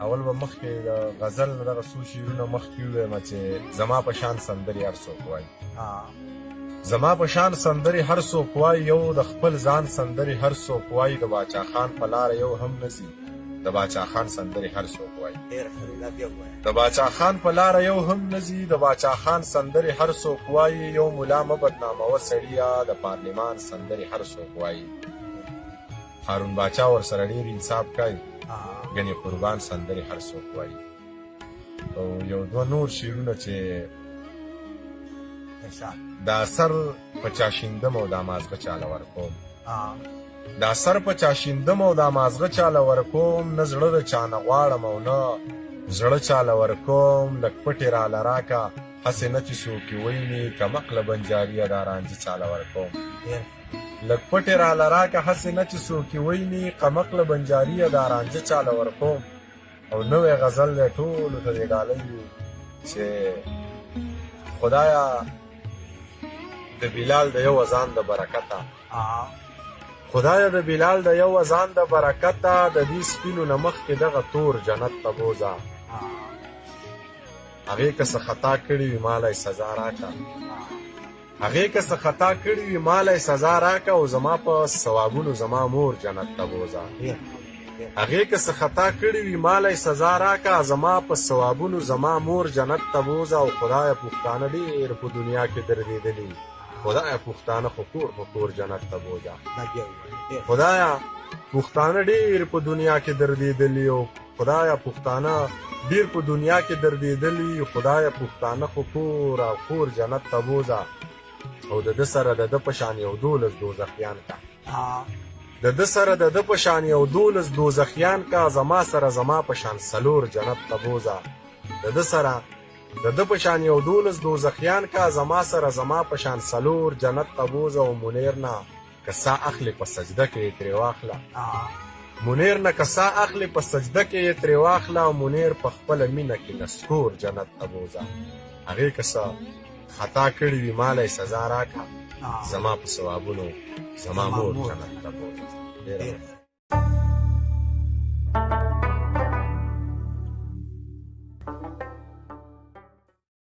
اول به مخکې د غزل نه دغه څو شعرونه مخکې ووایم چې زما په شان سندرې هر څوک وایي زما په شان سندرې هر څوک وایي یو د خپل ځان سندرې هر څوک وایي د باچا خان په لاره یو هم نه ځي د باچا خان سندرې هر څوک وایي د باچا خان په لاره یو هم نه ځي د باچا خان سندرې هر څوک وایي یو ملا مه بدناموه سړیه د پارلمان سندرې هر څوک وایي هارون باچا ورسره ډېر انصاف کوي ګنې قربان سندرې هر څوک وایي او یو دوه نور شعرونه چې دا سر په چا شیندم او دا مازغه چاله ورکوم دا سر په چا شیندم او دا مازغه چاله ورکوم نه زړه د چا نه غواړم او نه زړه چاله ورکوم لږ پټې راله راکه هسې نه چې څوک یې ویني کمقله بنجاریه دا رانجه چاله ورکوم لږ پټې راله راکه هسې نه چې څوک یې ویني قمقله بنجاریه دا رانجه چاله ورکوم او نوی غزل دی ټولو ته دې ډالۍ وي چې خدایا د بلال د یو اذان د برکته خدایا د بلال د یو اذان د برکته د دې سپینو نه مخکې دغه تور جنت ته بوځه هغې که څه خطا کړي وي مالی سزا راکړه هغې که څه خطا کړي وي مالی سزا راکړه او زما په ثوابونو زما مور جنت ته بوځه هغې که څه خطا کړي وي مالی سزا راکړه زما په ثوابونو زما مور جنت ته بوځه او خدایه پښتانه ډېر په دنیا کې دردېدلي خدایه پښتانه خو کور په کور جنت ته بوځه خدایه پښتانه ډېر په دنیا کې دردېدلي او خدایه پښتانه ډېر په دنیا کې دردېدلي خدایه پښتانه خو کور او کور جنت ته بوځه او د ده سره د ده په شان یو 12 دوزخیان کا د ده سره د ده په شان یو 12 دوزخیان کا زما سره زما په شان 4 جنت ته بوځه د ده سره د ده په شان یو 12 دوزخیان کا زما سره زما په شان 4 جنت ته بوځه او منیر نه که سا اخلي په سجده کې یې ترې واخله منیر نه که سا اخلي په سجده کې یې ترې واخله او منیر په خپله مینه کې نسکور جنت ته بوځه هغې که څه خطا کړي وي مالی سزا راکړه زما په ثوابونو زما مور جنت ته بوځه